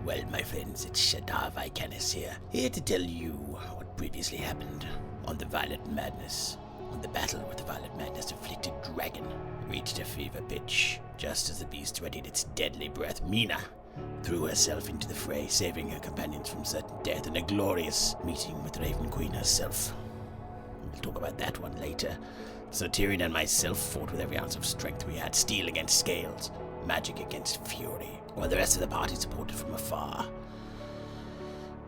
Well, my friends, it's Shadar here to tell you what previously happened on the Violet Madness. On the battle with the Violet Madness, afflicted dragon reached a fever pitch. Just as the beast readied its deadly breath, Mina threw herself into the fray, saving her companions from certain death in a glorious meeting with Raven Queen herself. We'll talk about that one later. Sir Tirion and myself fought with every ounce of strength we had, steel against scales, magic against fury, while the rest of the party supported from afar.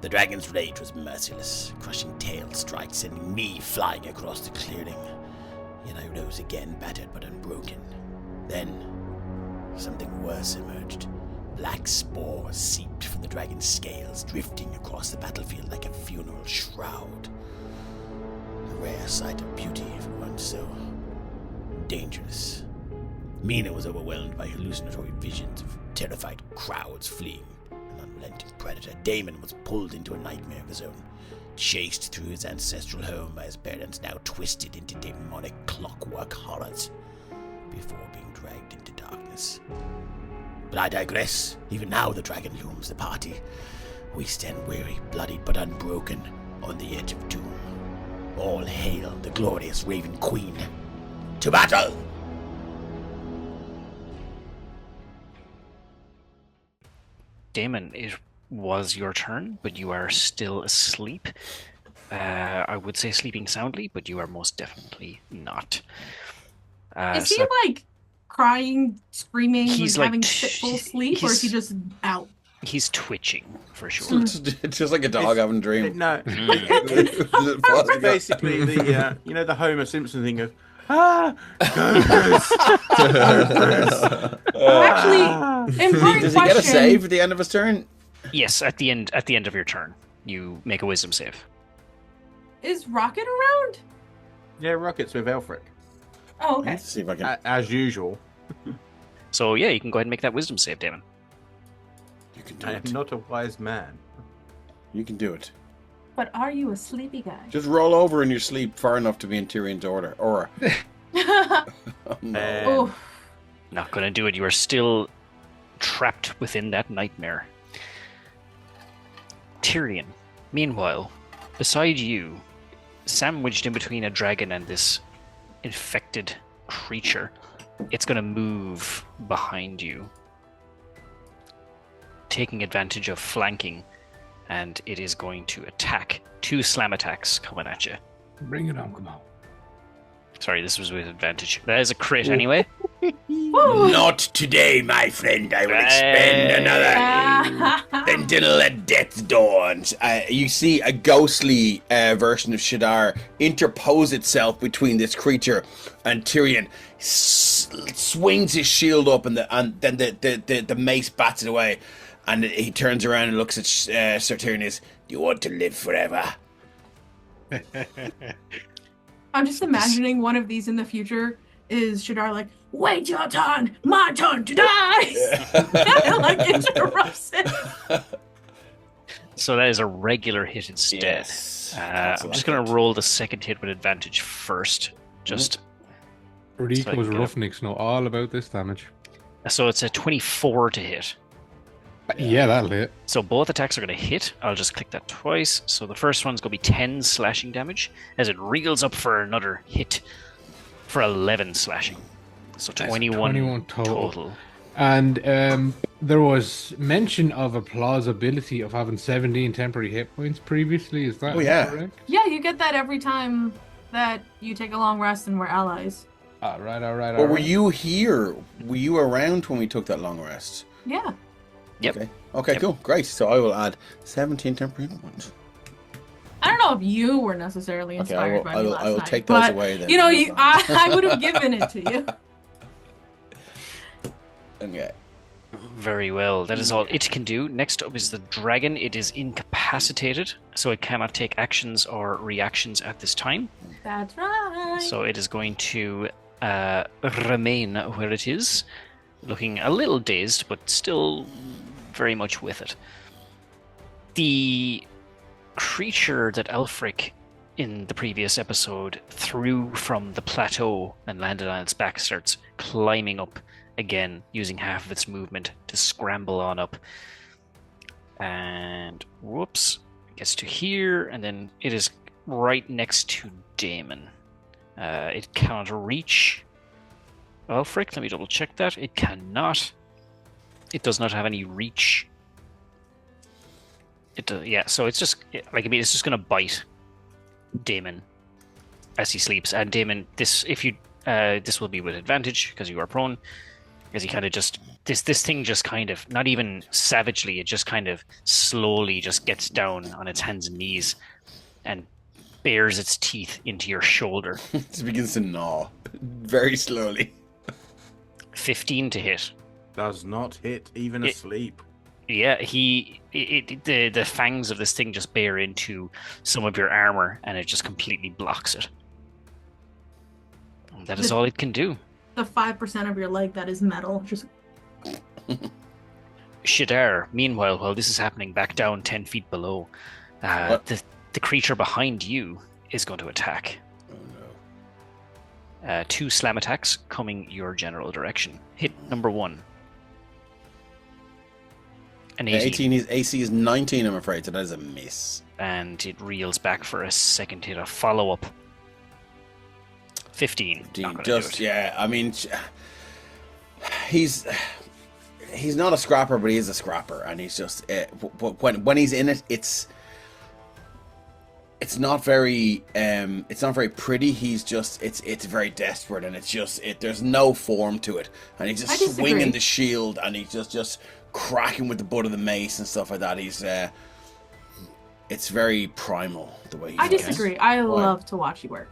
The dragon's rage was merciless, crushing tail strikes, sending me flying across the clearing. Yet I rose again, battered but unbroken. Then, something worse emerged. Black spores seeped from the dragon's scales, drifting across the battlefield like a funeral shroud. A rare sight of beauty, if it weren't so dangerous. Mina was overwhelmed by hallucinatory visions of terrified crowds fleeing an unrelenting predator. Daemon was pulled into a nightmare of his own, chased through his ancestral home by his parents, now twisted into demonic clockwork horrors, before being dragged into darkness. But I digress. Even now the dragon looms the party. We stand weary, bloodied, but unbroken, on the edge of doom. All hail the glorious Raven Queen. To battle! Daemon, it was your turn, but you are still asleep. I would say sleeping soundly, but you are most definitely not. Is he like crying, screaming, he's like having fitful sleep, or is he just out? He's twitching for sure. It's just like a dog having a dream. No, it's basically the the Homer Simpson thing of Ghost. Actually, important Does he get a save at the end of his turn? Yes, at the end of your turn, you make a wisdom save. Is Rocket around? Yeah, Rocket's with Aelfric. Oh, okay. Let's see if I can. As usual. So yeah, you can go ahead and make that wisdom save, Daemon. You can do I am it. not a wise man. You can do it. But are you a sleepy guy? Just roll over in your sleep far enough to be in Tyrion's order. Or oh, no. Oh. Not gonna do it. You are still trapped within that nightmare. Tyrion, meanwhile, beside you, sandwiched in between a dragon and this infected creature, it's gonna move behind you, taking advantage of flanking, and it is going to attack. 2 slam attacks coming at you. Bring it on, come on. Sorry, this was with advantage. That is a crit anyway. Not today, my friend. I will expend another sentinel at death's dawn. You see a ghostly version of Shadar interpose itself between this creature and Tyrion. Swings his shield up, and then the mace bats it away. And he turns around and looks at Sir Tirion. Do you want to live forever? I'm just imagining one of these in the future is Shadar like, wait your turn, my turn to die! And like interrupts it. So that is a regular hit instead. Yes. I'm just going to roll the second hit with advantage first. Just Rico's Roughnecks know all about this damage. so it's a 24 to hit. Yeah, that'll hit. So both attacks are going to hit. I'll just click that twice. So the first one's going to be 10 slashing damage as it reels up for another hit for 11 slashing. So 21 total. And there was mention of a plausibility of having 17 temporary hit points previously. Is that correct? Yeah, you get that every time that you take a long rest and we're allies. All right. Or were you here? Were you around when we took that long rest? Yeah. Yep. Okay, cool. Great. So I will add 17 temporary hit points. I don't know if you were necessarily inspired by me last night. I will take those away then. You know, I would have given it to you. Okay. Very well. That is all it can do. Next up is the dragon. It is incapacitated, so it cannot take actions or reactions at this time. That's right. So it is going to remain where it is, looking a little dazed, but still very much with it. The creature that Aelfric in the previous episode threw from the plateau and landed on its back starts climbing up again, using half of its movement to scramble on up. And whoops, it gets to here, and then it is right next to Daemon. It cannot reach Aelfric. Let me double check that. It cannot. It does not have any reach. It does, yeah. So it's just it's just gonna bite Daemon as he sleeps. And Daemon, this will be with advantage because you are prone. Because he kind of just this thing just kind of not even savagely, it just kind of slowly just gets down on its hands and knees and bares its teeth into your shoulder. It begins to gnaw very slowly. 15 to hit. Does not hit even asleep. Yeah, the fangs of this thing just bear into some of your armor, and it just completely blocks it. And that is all it can do. The 5% of your leg that is metal, just. Shadar, meanwhile, while this is happening back down 10 feet below, the creature behind you is going to attack. Oh no. 2 slam attacks coming your general direction. Hit number 1. An 18. AC is 19, I'm afraid, so that is a miss. And it reels back for a second hit, a follow-up. 15. Yeah, I mean, he's not a scrapper, but he is a scrapper, and he's just when he's in it, it's not very pretty. He's just it's very desperate, and it's just there's no form to it, and he's just swinging the shield, and he's just cracking with the butt of the mace and stuff like that. He's it's very primal the way he's. I disagree. I love to watch you work.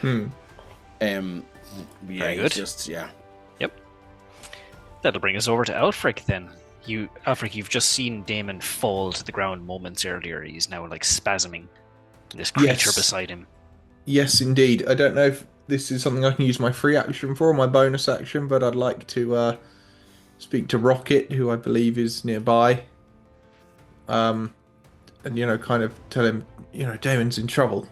Very good. Yep. That'll bring us over to Aelfric then. Aelfric, you've just seen Daemon fall to the ground moments earlier. He's now spasming. This creature beside him. Yes, indeed. I don't know if this is something I can use my free action for, or my bonus action, but I'd like to speak to Rocket, who I believe is nearby. And kind of tell him, Daemon's in trouble.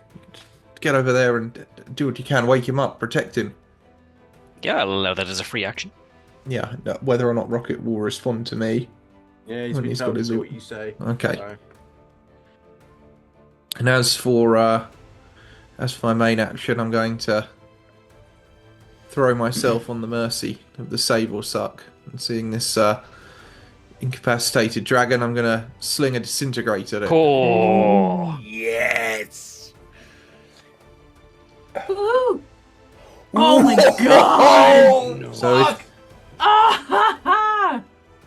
Get over there and do what you can. Wake him up. Protect him. Yeah, I'll allow that as a free action. Yeah, whether or not Rocket will respond to me. Yeah, he's told to do what you say. Okay. So. And as for my main action, I'm going to throw myself on the mercy of the save or suck. And seeing this incapacitated dragon, I'm going to sling a disintegrate at it. Oh, yes. Woo! Oh my god! No.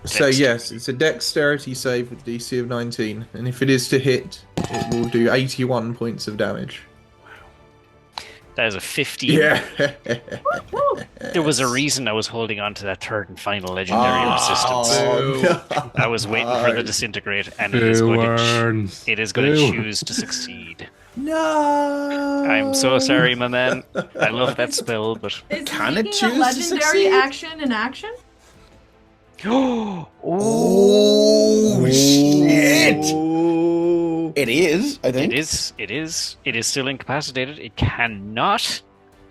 So yes, it's a dexterity save with DC of 19, and if it is to hit, it will do 81 points of damage. that is a 15. Yeah. There was a reason I was holding on to that third and final legendary resistance. Oh, I was waiting for the disintegrate, and it is going to choose to succeed. No. I'm so sorry, my man. I love that spell, but Can it Is choose a to legendary succeed? action in action? Oh shit! It is, I think. It is still incapacitated. It cannot.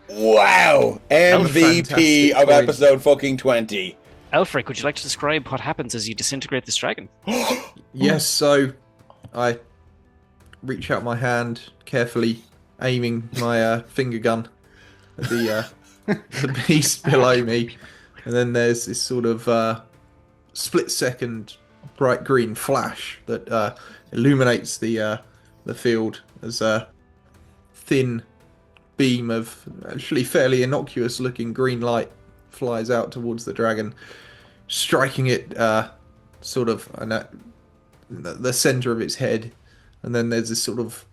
Wow! MVP fantastic of point. episode fucking 20. Aelfric, would you like to describe what happens as you disintegrate this dragon? Yes, so I reach out my hand, carefully aiming my finger gun at the beast below me, and then there's this sort of split-second bright green flash that illuminates the field as a thin beam of actually fairly innocuous-looking green light flies out towards the dragon, striking it sort of at the center of its head. And then there's this sort of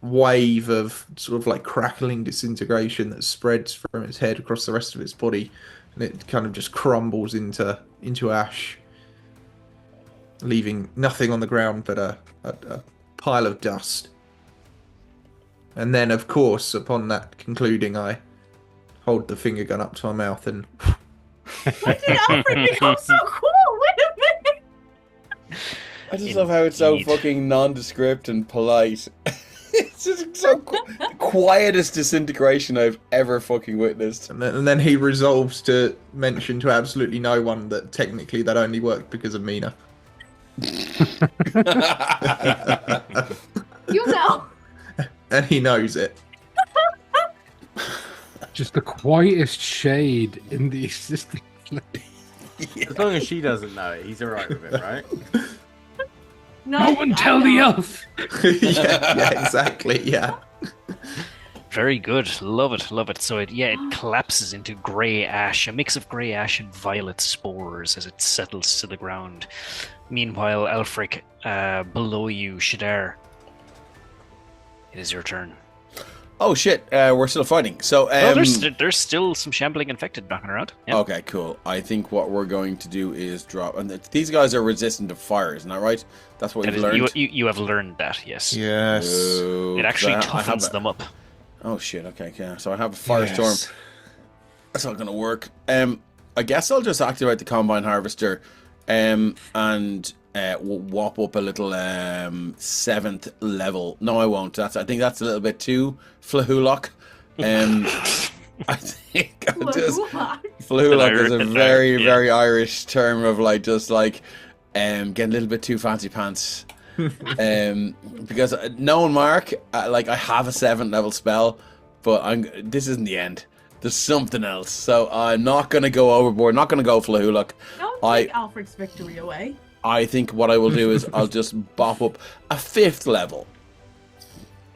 wave of sort of like crackling disintegration that spreads from its head across the rest of its body, and it kind of just crumbles into ash, leaving nothing on the ground but a pile of dust. And then, of course, upon that concluding, I hold the finger gun up to my mouth and... When did Aelfric become so cool? Wait a minute! I just love how it's so Indeed. fucking nondescript and polite. It's just the quietest disintegration I've ever fucking witnessed. And then he resolves to mention to absolutely no one that technically that only worked because of Mina. You know. And he knows it. Just the quietest shade in the existence. As long as she doesn't know it, he's alright with it, right? No one tell the elf. yeah, exactly. Yeah. Very good. Love it. Love it. So it collapses into grey ash, a mix of grey ash and violet spores as it settles to the ground. Meanwhile, Aelfric, below you, Shadar, it is your turn. Oh shit, we're still fighting. So there's still some shambling infected knocking around. Yeah. Okay, cool. I think what we're going to do is drop. And these guys are resistant to fire, isn't that right? That's what we've learned. You have learned that, yes. Yes. It actually toughens them up. Oh shit. Okay. Yeah. So I have a firestorm. That's not going to work. I guess I'll just activate the combine harvester, and whop up a little 7th level. No, I won't. I think that's a little bit too Flahulok. I think I'll just Flahulok is a very very Irish term of like just like getting a little bit too fancy pants. Because knowing Mark, like I have a 7th level spell, but this isn't the end. There's something else, so I'm not gonna go overboard. Not gonna go Flahulok. Don't take Aelfric's victory away. I think what I will do is I'll just bop up a 5th level.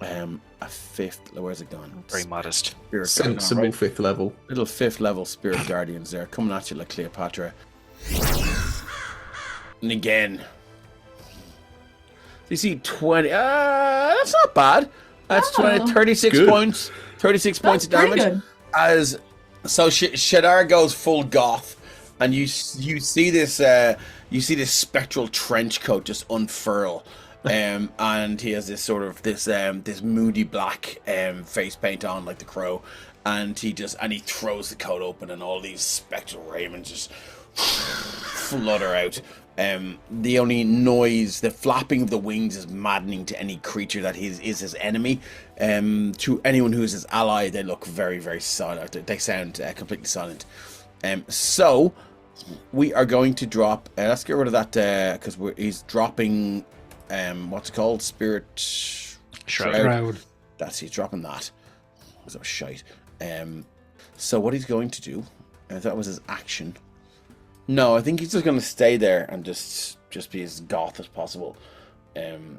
A 5th. Where's it gone? Very modest. Spirit Sensible Guardian, 5th level. Little 5th level Spirit Guardians there, coming at you like Cleopatra. And again. You see 20. That's not bad. That's 20, 36 Good. points. 36 points of pretty damage. good. Shadar goes full goth, and you see this spectral trench coat just unfurl, and he has this sort of this moody black face paint on like the Crow, and he throws the coat open, and all these spectral raiment just flutter out. The only noise, the flapping of the wings, is maddening to any creature that is his enemy. To anyone who is his ally, they look very, very silent. They sound completely silent. So we are going to drop. Let's get rid of that because he's dropping. What's it called? Spirit Shroud. He's dropping that. That was shite. So what he's going to do? That was his action. No, I think he's just going to stay there and just be as goth as possible. And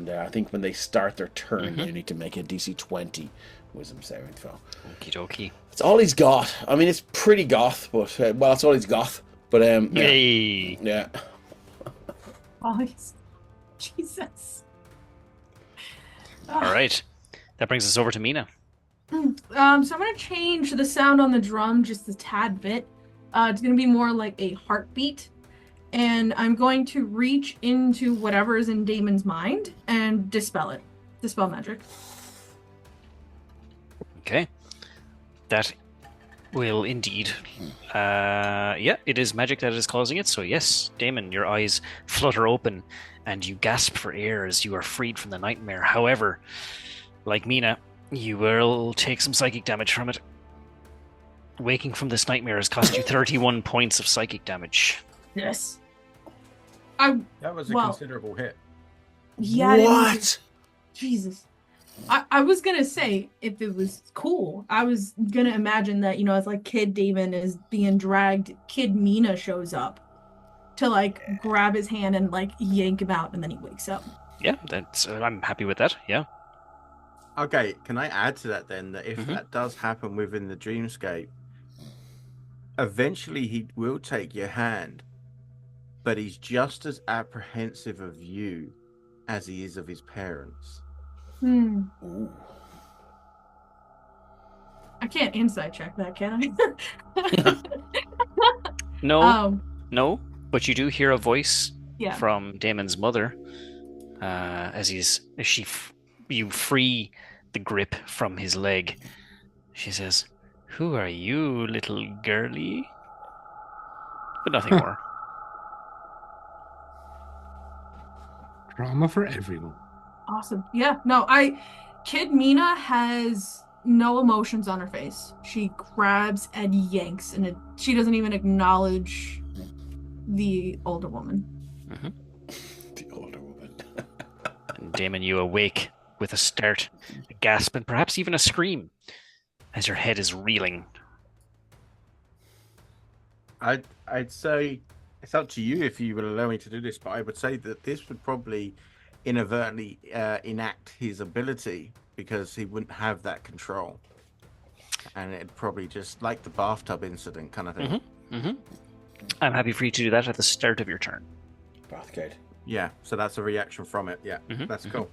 I think when they start their turn, they need to make a DC 20 wisdom saving throw. Okie dokie. That's all he's got. I mean, it's pretty goth, but that's all he's got. But Yay. Yeah. Oh, Jesus. All right. That brings us over to Mina. So I'm going to change the sound on the drum just a tad bit. It's going to be more like a heartbeat. And I'm going to reach into whatever is in Daemon's mind and dispel it. Dispel magic. Okay. That will indeed. It is magic that is causing it. So yes, Daemon, your eyes flutter open and you gasp for air as you are freed from the nightmare. However, like Mina, you will take some psychic damage from it. Waking from this nightmare has cost you 31 points of psychic damage. Yes. That was a considerable hit. Yeah. What? Jesus. I was gonna say, if it was cool, I was gonna imagine that, as like Kid Daemon is being dragged, Kid Mina shows up to like grab his hand and like yank him out, and then he wakes up. Yeah, that's. I'm happy with that. Yeah. Okay, can I add to that then, that if that does happen within the dreamscape, eventually he will take your hand, but he's just as apprehensive of you as he is of his parents. Ooh. I can't insight check that, can I? No, but you do hear a voice from Daemon's mother you free the grip from his leg. She says, "Who are you, little girly?" But nothing more. Drama for everyone. Awesome. Yeah. No, Kid Mina has no emotions on her face. She grabs and yanks, and she doesn't even acknowledge the older woman. Mm-hmm. The older woman. And Damon, you awake with a start, a gasp, and perhaps even a scream as your head is reeling. I'd say it's up to you if you would allow me to do this, but I would say that this would probably inadvertently enact his ability because he wouldn't have that control, and it'd probably just like the bathtub incident kind of thing. Mm-hmm. Mm-hmm. I'm happy for you to do that at the start of your turn. Bathgate. Yeah, so that's a reaction from it. Yeah, that's cool.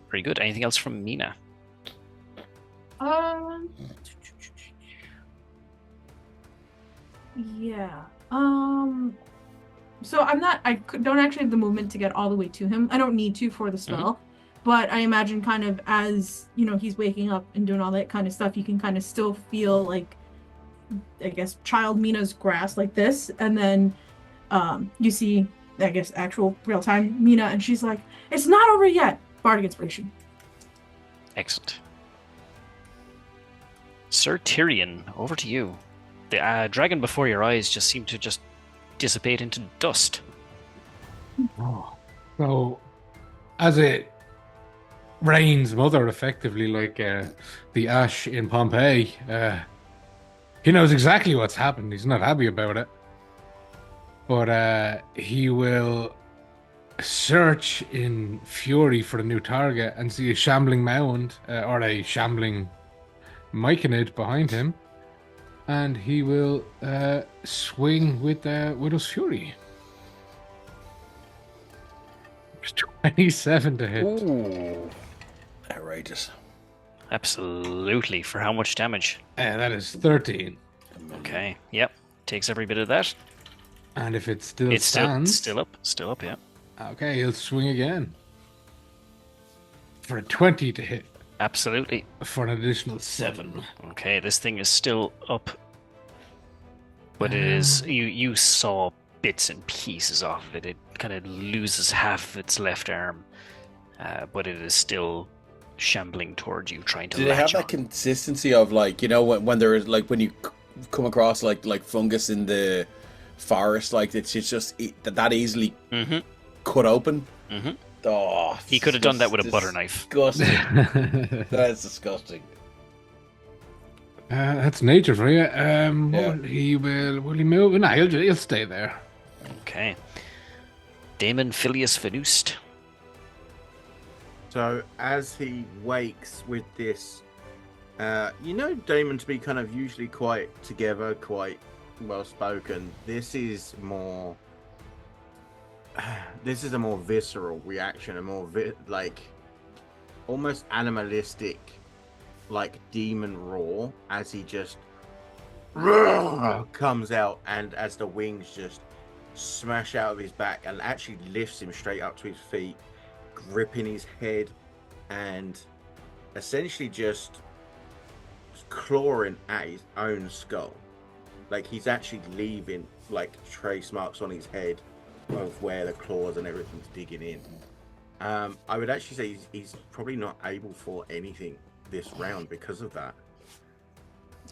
Very good. Anything else from Mina? Yeah. So I don't actually have the movement to get all the way to him. I don't need to for the spell, but I imagine kind of as, he's waking up and doing all that kind of stuff, you can kind of still feel like, I guess, child Mina's grasp like this, and then you see, I guess, actual real-time Mina, and she's like, "It's not over yet." Bardic inspiration. Excellent. Sir Tirion, over to you. The dragon before your eyes just seemed to just dissipate into dust. Oh. So, as it rains mother, effectively, like the ash in Pompeii, he knows exactly what's happened. He's not happy about it. But he will search in fury for a new target and see a shambling mound or a shambling myconid behind him. And he will swing with Widow's Fury. 27 to hit. Ooh. Outrageous. Absolutely. For how much damage? That is 13. Okay. Yep. Takes every bit of that. And if it still It's stands... still up, yeah. Okay, he'll swing again. For a 20 to hit. Absolutely. For an additional 7. Okay, this thing is still up. But it is... You saw bits and pieces of it. It kind of loses half of its left arm. But it is still shambling towards you, trying to Do they have latch that on. consistency of, like, when there is, like, when you come across, like fungus in the forest, like, it's just that easily cut open? Mm-hmm. Oh, He could have done that with a butter knife. Disgusting. That's disgusting. That's nature for you. Yeah. Will he move? No, he'll stay there. Okay. Damon Filius Venust. So as he wakes with this, Damon to be kind of usually quite together, quite well spoken. This is a more visceral reaction, a more almost animalistic, like demon roar as he just comes out, and as the wings just smash out of his back and actually lifts him straight up to his feet, gripping his head and essentially just clawing at his own skull. Like he's actually leaving like trace marks on his head of where the claws and everything's digging in. I would actually say he's probably not able for anything this round because of that.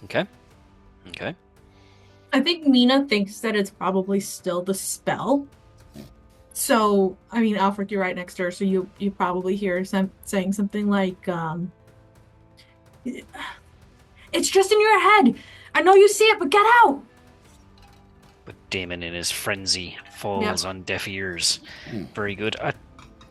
Okay. I think Mina thinks that it's probably still the spell. So, I mean, Aelfric, you're right next to her, so you probably hear saying something like, "It's just in your head. I know you see it, but get out!" But Damon, in his frenzy, falls on deaf ears. Very good.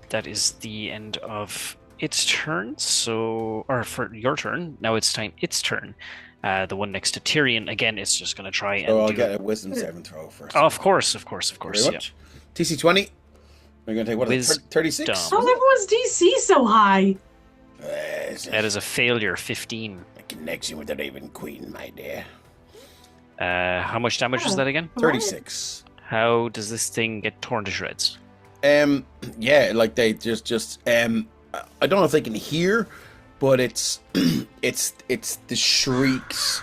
That is the end of its turn. Or for your turn, now it's its turn. The one next to Tirion, again, it's just going to try and So I'll get a wisdom saving throw first. Oh, of course, Very much. TC 20. We're going to take, what is it, 36? How's everyone's DC so high? That is a failure, 15. A connection with the Raven Queen, my dear. How much damage was that again? 36. How does this thing get torn to shreds? Yeah, like they just I don't know if they can hear, but it's the shrieks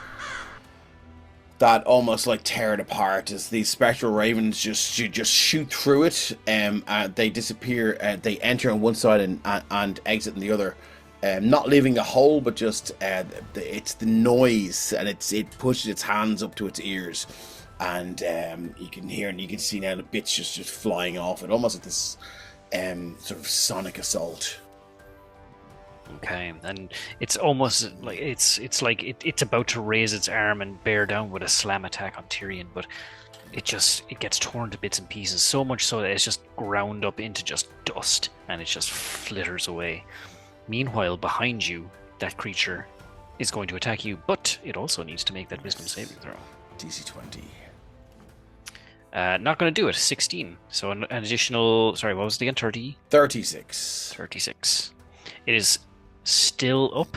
that almost like tear it apart as these spectral ravens just shoot through it. They disappear. They enter on one side and exit on the other. Not leaving a hole, but just it's the noise, and it pushes its hands up to its ears, and you can hear and you can see now the bits just flying off it, almost like this sort of sonic assault. Okay, and it's almost like it's about to raise its arm and bear down with a slam attack on Tirion, but it gets torn to bits and pieces, so much so that it's just ground up into just dust, and it just flitters away. Meanwhile, behind you, that creature is going to attack you, but it also needs to make that wisdom saving throw. DC 20. Not going to do it. 16. So an additional. Sorry, what was it again? 30? 36. 36. It is still up.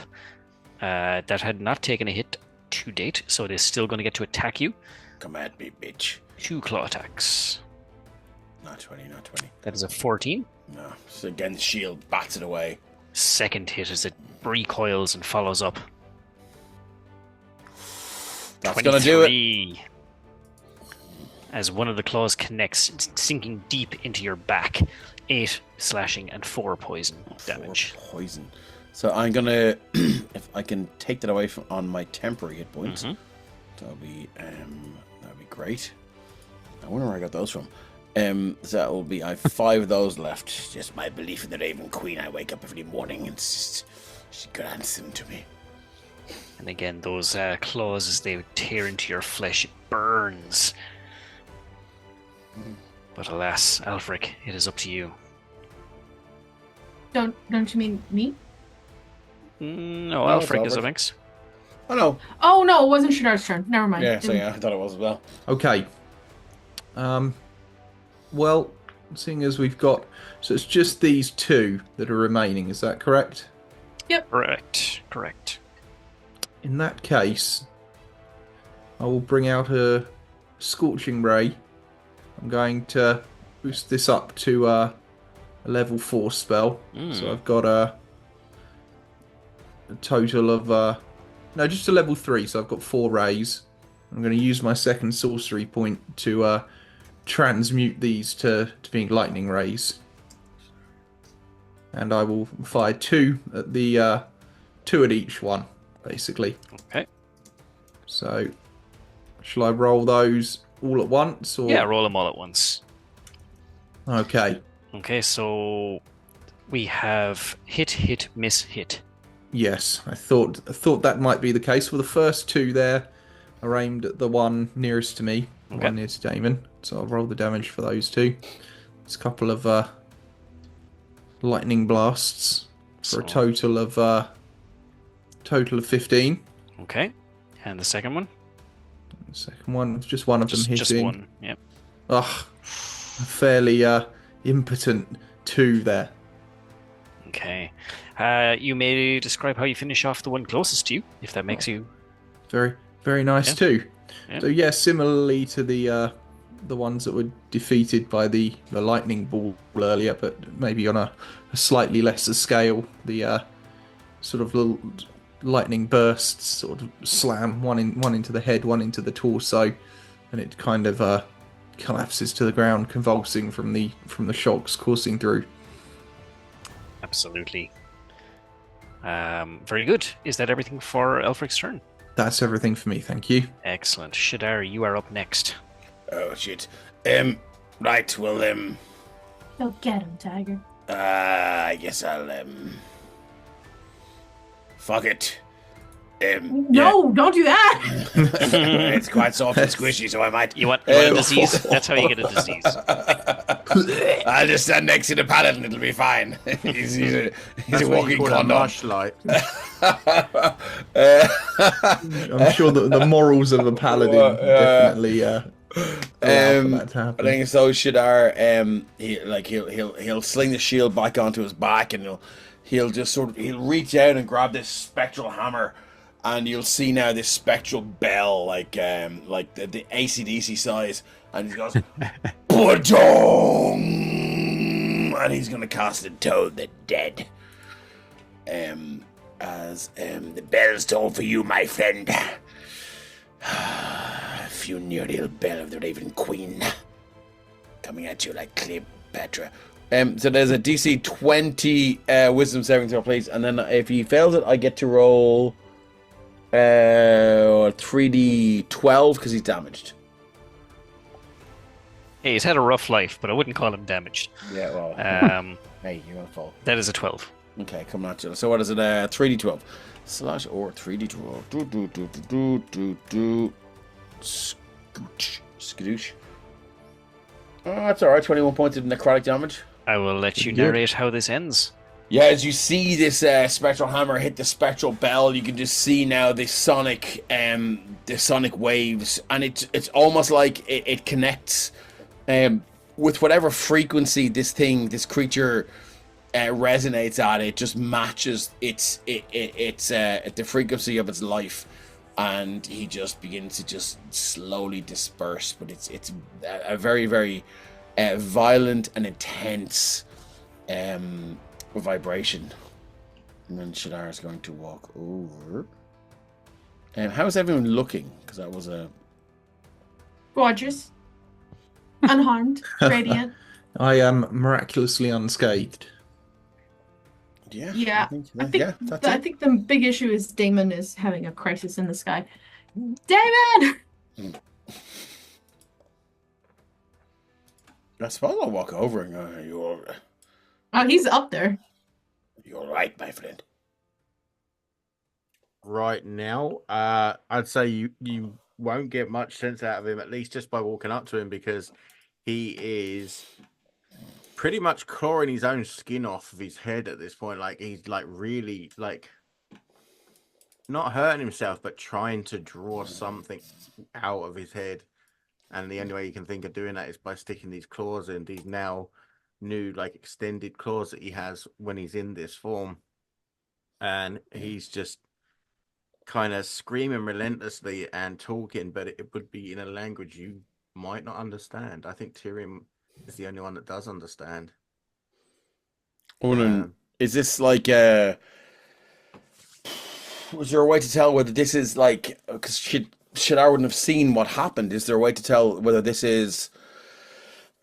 That had not taken a hit to date, so it is still going to get to attack you. Come at me, bitch. 2 claw attacks. Not 20, not 20. That is a 14. No. So again, the shield bats it away. Second hit as it recoils and follows up. That's going to do it. 23. As one of the claws connects, sinking deep into your back. 8 slashing and 4 poison damage. 4 poison. So I'm going to, if I can take that away on my temporary hit points, that'll be great. I wonder where I got those from. So that will be, I have 5 of those left. Just my belief in the Raven Queen. I wake up every morning and she grants them to me. And again, those claws, as they tear into your flesh, it burns. But alas, Aelfric, it is up to you. Don't you mean me? No, Aelfric is up next. Oh no. Oh no, it wasn't Shadar's turn. Never mind. Yeah, so yeah, I thought it was as well. Okay. Well, seeing as we've got... So it's just these 2 that are remaining, is that correct? Yep. Correct. In that case, I will bring out a Scorching Ray. I'm going to boost this up to a level 4 spell. So I've got a total of... no, just a level 3, so I've got 4 rays. I'm going to use my second sorcery point to transmute these to being lightning rays. And I will fire 2 at the 2 at each one, basically. Okay. So, shall I roll those all at once? Or... Yeah, roll them all at once. Okay. Okay, so we have hit, miss, hit. Yes, I thought that might be the case. Well, the first 2 there are aimed at the one nearest to me, the one nearest to Daemon. So I'll roll the damage for those 2. It's a couple of lightning blasts for a total of 15. Okay, and the second one? The second one, just one of them hitting. Just one, yep. Ugh, a fairly impotent 2 there. Okay. You may describe how you finish off the one closest to you, if that makes you... Very, very nice too. Yeah. So yeah, similarly to the ones that were defeated by the lightning ball earlier, but maybe on a slightly lesser scale. The sort of little lightning bursts sort of slam one into the head, one into the torso, and it kind of collapses to the ground, convulsing from the shocks coursing through. Absolutely. Very good. Is that everything for Aelfric's turn? That's everything for me, thank you. Excellent. Shadar, you are up next. Oh shit. Right, well Go get him, Tiger. I guess I'll fuck it. No, don't do that. It's quite soft and squishy, so I might. You want a disease? That's how you get a disease. I'll just stand next to the paladin, it'll be fine. he's a walking condom. Flashlight. I'm sure that the morals of a paladin definitely allow for that to happen. I think so. Shadar, he'll sling the shield back onto his back, and he'll reach out and grab this spectral hammer, and you'll see now this spectral bell, like the AC/DC size, and he goes, "Ba-dong!" and he's gonna cast it Toad the Dead. As the bells toll for you, my friend. funereal bell of the Raven Queen. Coming at you like Cleopatra. So there's a DC 20 wisdom saving throw, please. And then if he fails it, I get to roll 3d12 because he's damaged. Hey, he's had a rough life, but I wouldn't call him damaged. Yeah, well. Hey, you're going to fall. That is a 12. Okay, coming at you. So what is it? 3d12. Slash or 3d12. Scooch. Skadoosh. Oh, that's alright. 21 points of necrotic damage. I will let you narrate how this ends. Yeah, as you see this spectral hammer hit the spectral bell, you can just see now the sonic waves, and it's almost like it connects with whatever frequency this creature resonates at. It just matches its the frequency of its life, and he just begins to just slowly disperse. But it's a very, very violent and intense vibration. And then Shadar is going to walk over. How's everyone looking? Because that was a Gorgeous. Unharmed. Radiant. I am miraculously unscathed. yeah. Yeah. I think the big issue is Daemon is having a crisis in the sky. Daemon! I suppose I'll walk over and go, "You're Oh, he's up there. right, my friend." Right now, I'd say you won't get much sense out of him, at least just by walking up to him, because he is pretty much clawing his own skin off of his head at this point. Like, he's like really like not hurting himself, but trying to draw something out of his head. And the only way you can think of doing that is by sticking these claws in, these now new like extended claws that he has when he's in this form. And he's just kind of screaming relentlessly and talking, but it would be in a language you might not understand. I think Tirion is the only one that does understand. Is this like was there a way to tell whether this is like, because Shadar wouldn't have seen what happened? Is there a way to tell whether this is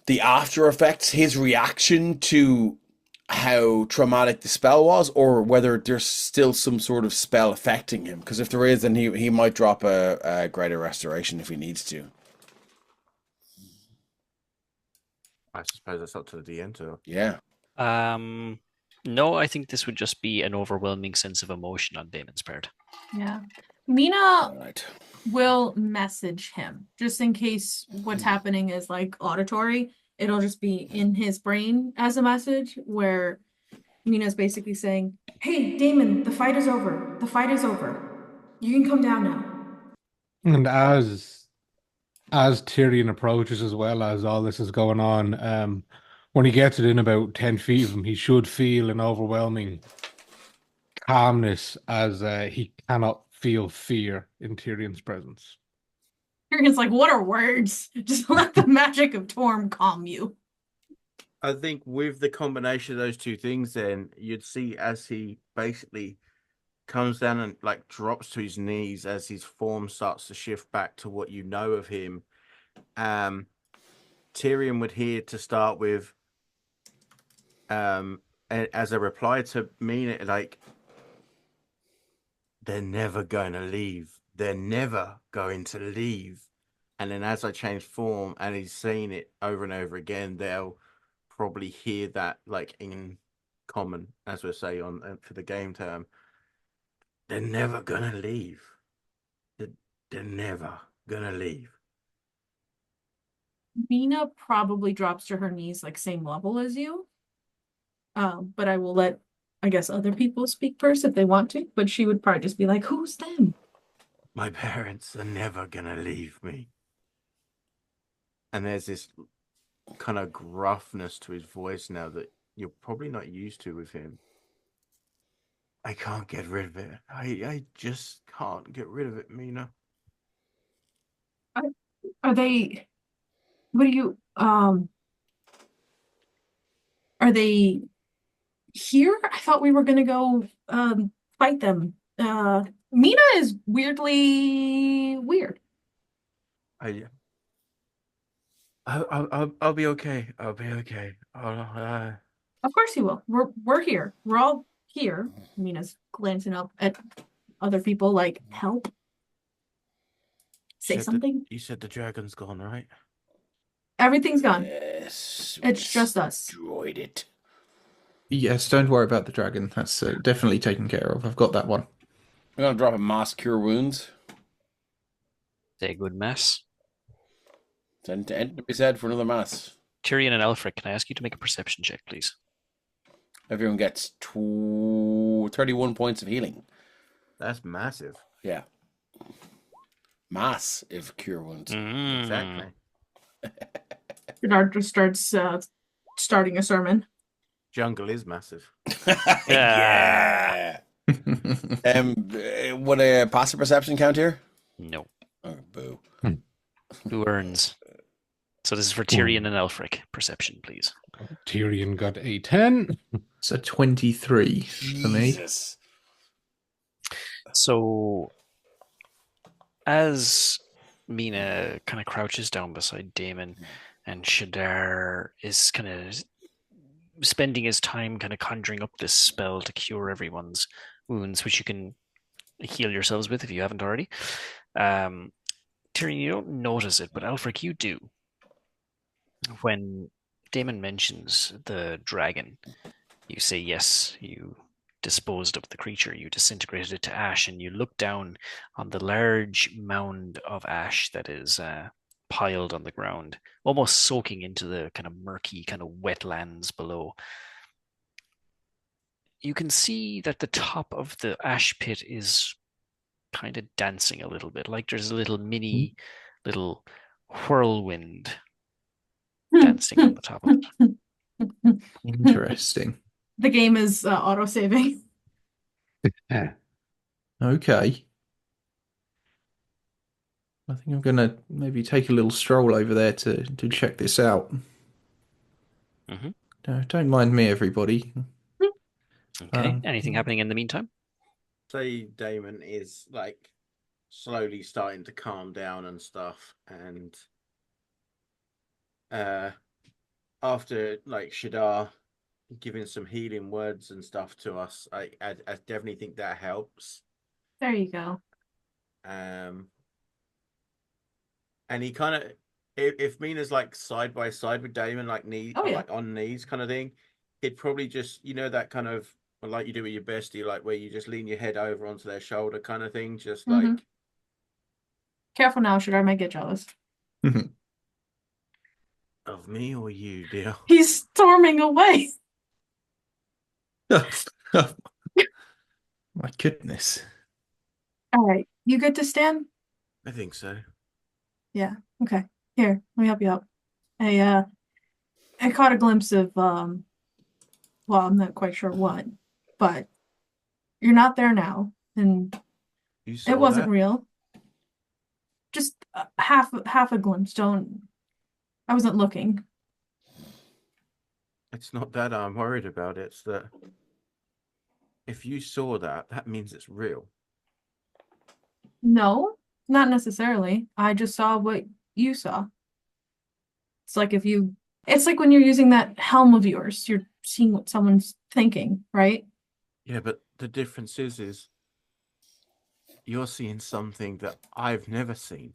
the after effects, his reaction to how traumatic the spell was, or whether there's still some sort of spell affecting him? Because if there is, then he might drop a greater restoration if he needs to. I suppose that's up to the DM to. Yeah. No, I think this would just be an overwhelming sense of emotion on Daemon's part. Yeah. Mina All right. will message him just in case what's happening is like auditory. It'll just be in his brain as a message where Mina's basically saying, "Hey, Daemon, the fight is over. The fight is over. You can come down now." And as Tyrion approaches, as well as all this is going on, when he gets it in about 10 feet of him, he should feel an overwhelming calmness as he cannot feel fear in Tyrion's presence. Tyrion's like, "What are words? Just let the magic of Torm calm you." I think with the combination of those two things, then you'd see as he basically comes down and like drops to his knees as his form starts to shift back to what you know of him. Tyrion would hear to start with, as a reply to Mina, like, "They're never going to leave. They're never going to leave." And then as I change form and he's saying it over and over again, they'll probably hear that like in common, as we say on for the game term. "They're never going to leave. They're never going to leave." Mina probably drops to her knees like same level as you. But I will let, I guess, other people speak first if they want to. But she would probably just be like, "Who's them?" "My parents are never going to leave me." And there's this kind of gruffness to his voice now that you're probably not used to with him. "I can't get rid of it. I just can't get rid of it, Mina." Are they, what do you, are they here? I thought we were gonna go fight them. Mina is weirdly weird. I'll be okay. I'll be okay. Of course you will. We're here. We're all here. Mina's glancing up at other people like, help. Say something. You said the dragon's gone, right? Everything's gone. Yes. It's just us. Destroyed it. Yes, don't worry about the dragon. That's definitely taken care of. I've got that one. I'm gonna drop a mass cure wounds. Say a good mass. Send to enter his head for another mass. Tyrion and Aelfric, can I ask you to make a perception check, please? Everyone gets 31 points of healing. That's massive. Yeah. Massive cure wounds. Exactly. Bernard just starts starting a sermon. Jungle is massive. Yeah. Would a passive perception count here? No. Oh, boo. Who earns? So this is for Tyrion and Aelfric. Perception, please. Tyrion got a 10. It's a 23 for me. Jesus. So as Mina kind of crouches down beside Daemon and Shadar is kind of spending his time kind of conjuring up this spell to cure everyone's wounds, which you can heal yourselves with if you haven't already. Tyrion, you don't notice it, but Aelfric, you do. When Daemon mentions the dragon, you say yes, you disposed of the creature, you disintegrated it to ash, and you look down on the large mound of ash that is piled on the ground, almost soaking into the kind of murky, kind of wetlands below. You can see that the top of the ash pit is kind of dancing a little bit, like there's a little mini, little whirlwind dancing on the top of it. Interesting. The game is auto-saving. Okay. I think I'm gonna maybe take a little stroll over there to check this out. Mhm. Don't mind me, everybody. Okay. Anything happening in the meantime? Say Damon is like slowly starting to calm down and stuff, and after like Shadar giving some healing words and stuff to us, I definitely think that helps. There you go. And he kind of, if Mina's like side by side with Damon, like like on knees kind of thing, he'd probably just, that kind of like you do with your bestie, like where you just lean your head over onto their shoulder kind of thing, just like. Careful now, Shadar might get jealous. Of me or you, dear? He's storming away. My goodness. All right, you good to stand? I think so. Yeah. Okay. Here, let me help you out. I caught a glimpse of well, I'm not quite sure what, but you're not there now, and it wasn't real. Just half a glimpse. I wasn't looking. It's not that I'm worried about it. It's that if you saw that, that means it's real. No, not necessarily. I just saw what you saw. It's like it's like when you're using that helm of yours, you're seeing what someone's thinking, right? Yeah, but the difference is you're seeing something that I've never seen.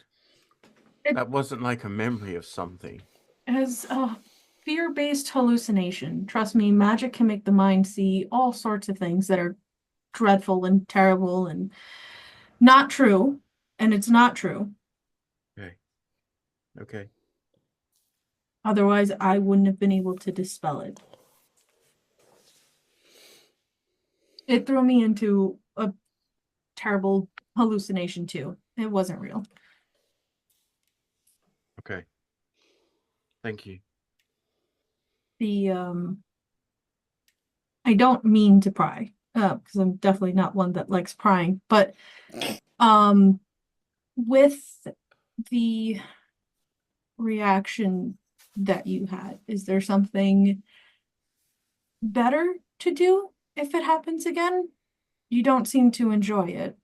That wasn't like a memory of something. As a fear-based hallucination, trust me, magic can make the mind see all sorts of things that are dreadful and terrible and not true, and it's not true. Okay. Otherwise, I wouldn't have been able to dispel it. It threw me into a terrible hallucination, too. It wasn't real. Okay. Thank you. I don't mean to pry, because I'm definitely not one that likes prying, but with the reaction that you had, is there something better to do if it happens again? You don't seem to enjoy it.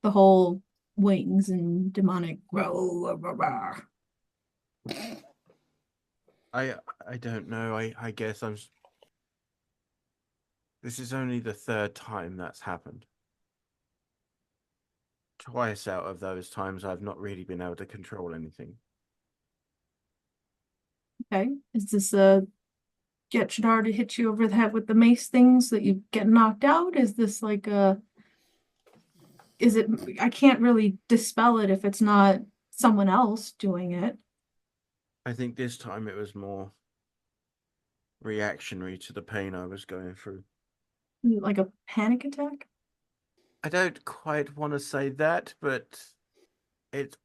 The whole wings and demonic. I don't know. I guess this is only the third time that's happened. Twice out of those times I've not really been able to control anything. Okay. Is this get Shadar to hit you over the head with the mace things so that you get knocked out? Is this like is it, I can't really dispel it if it's not someone else doing it. I think this time it was more reactionary to the pain I was going through. Like a panic attack? I don't quite want to say that, but it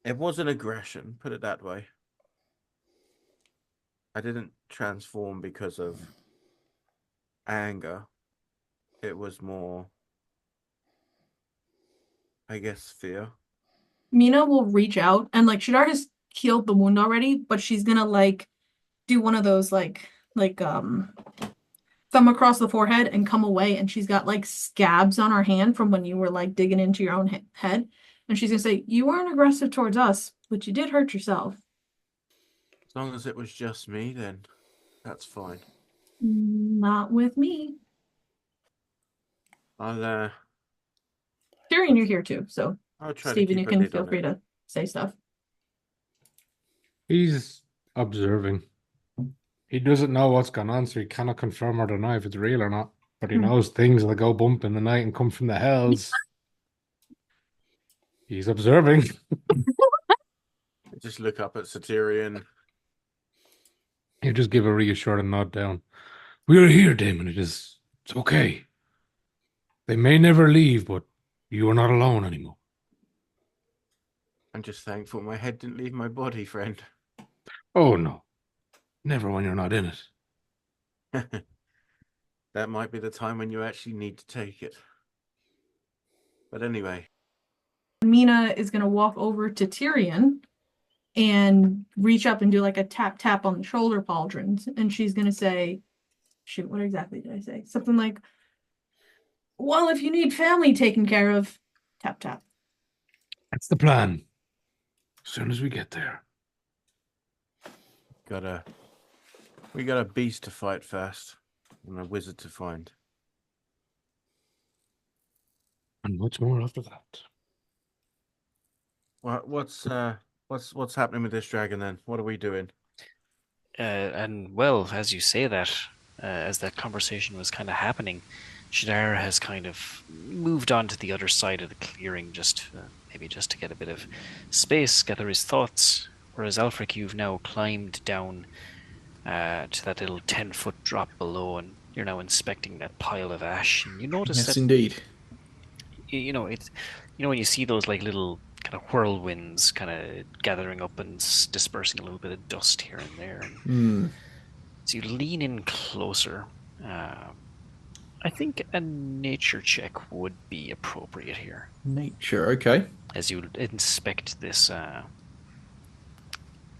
was an aggression, put it that way. I didn't transform because of anger. It was more, I guess, fear. Mina will reach out and like Shadar has healed the wound already, but she's gonna like do one of those like thumb across the forehead and come away, and she's got like scabs on her hand from when you were like digging into your own head, and she's gonna say, "You weren't aggressive towards us, but you did hurt yourself." As long as it was just me, then that's fine. Not with me. I'll Tirion, you're here too, so try to Stephen, keep you a can lid feel on free it. to say stuff. He's observing. He doesn't know what's going on, so he cannot confirm or deny if it's real or not. But he knows things that go bump in the night and come from the hells. He's observing. Just look up at Sir Tirion. He'll just give a reassuring nod down. We are here, Daemon. It's okay. They may never leave, but you are not alone anymore. I'm just thankful my head didn't leave my body, friend. Oh, no. Never when you're not in it. That might be the time when you actually need to take it. But anyway. Mina is going to walk over to Tirion and reach up and do like a tap tap on the shoulder pauldrons. And she's going to say, shoot, what exactly did I say? Something like, well, if you need family taken care of, tap tap. That's the plan. As soon as we get there. We got a beast to fight first, and a wizard to find. And much more after that. Well, what's happening with this dragon then? What are we doing? And well, as you say that, as that conversation was kind of happening, Shadar has kind of moved on to the other side of the clearing, maybe just to get a bit of space, gather his thoughts. Whereas Aelfric, you've now climbed down to that little 10-foot drop below, and you're now inspecting that pile of ash. And you notice Yes, that, indeed. when you see those like little kind of whirlwinds kind of gathering up and dispersing a little bit of dust here and there. And so you lean in closer. I think a nature check would be appropriate here. Nature, okay. As you inspect this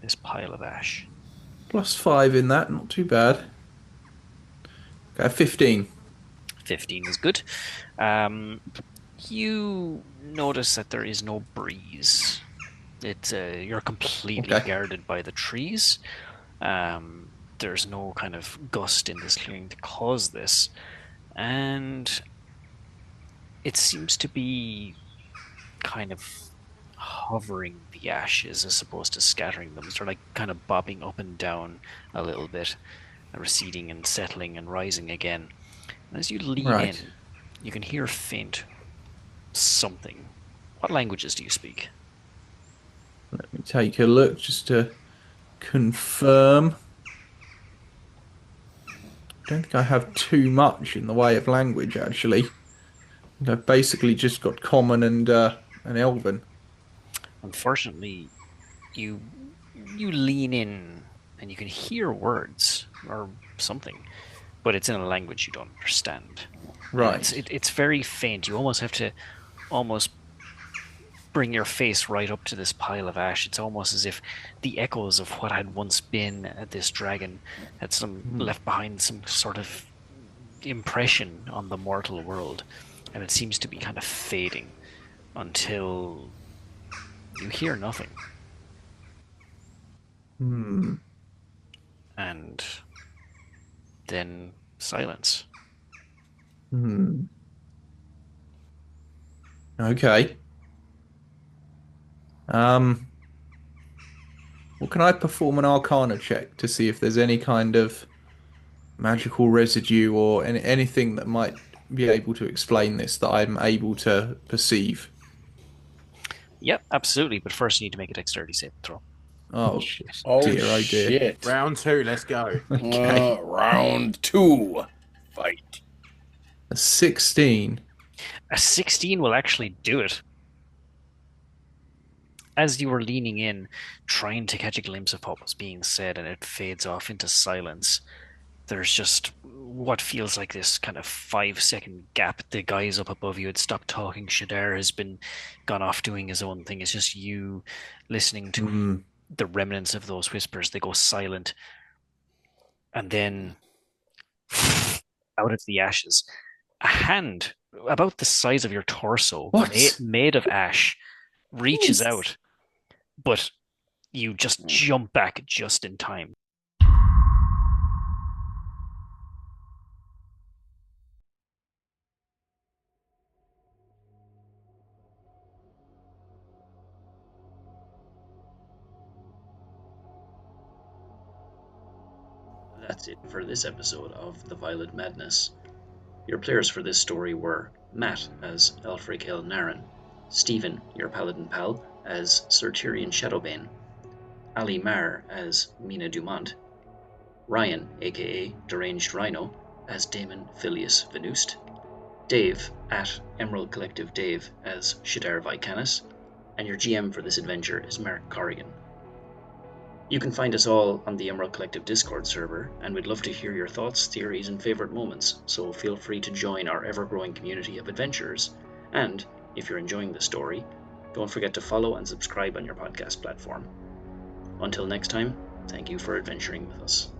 this pile of ash. +5 in that, not too bad. Okay, 15. 15 is good. You notice that there is no breeze. You're completely guarded by the trees. There's no kind of gust in this clearing to cause this. And it seems to be kind of hovering the ashes as opposed to scattering them. They're like kind of bobbing up and down a little bit, receding and settling and rising again. And as you lean in, you can hear faint something. What languages do you speak? Let me take a look just to confirm. I don't think I have too much in the way of language, actually. I've basically just got Common and Elven. Unfortunately, you lean in and you can hear words or something, but it's in a language you don't understand. Right. It's very faint. You almost have to bring your face right up to this pile of ash. It's almost as if the echoes of what had once been this dragon had left behind some sort of impression on the mortal world, and it seems to be kind of fading. until you hear nothing. And then silence. Okay. Well, can I perform an Arcana check to see if there's any kind of magical residue or anything that might be able to explain this that I'm able to perceive? Yep, absolutely. But first, you need to make a dexterity saving throw. Oh, Oh dear, oh dear. shit! Round 2, let's go. Okay. Round 2, fight. A 16. A 16 will actually do it. As you were leaning in, trying to catch a glimpse of what was being said, and it fades off into silence, there's just what feels like this kind of 5-second gap. The guys up above you had stopped talking. Shadar has gone off doing his own thing. It's just you listening to the remnants of those whispers. They go silent. And then out of the ashes, a hand about the size of your torso, made of ash, reaches out, but you just jump back just in time. That's it for this episode of The Violet Madness. Your players for this story were Matt as Aelfric Naran, Stephen, your paladin pal, as Sir Tirion Shadowbane, Ali Mar as Mina Dumont, Ryan, aka Deranged Rhino, as Daemon Filius Venust, Dave at Emerald Collective Dave as Shadar Vicanis, and your GM for this adventure is Mark Corrigan. You can find us all on the Emerald Collective Discord server, and we'd love to hear your thoughts, theories, and favourite moments, so feel free to join our ever-growing community of adventurers. And, if you're enjoying the story, don't forget to follow and subscribe on your podcast platform. Until next time, thank you for adventuring with us.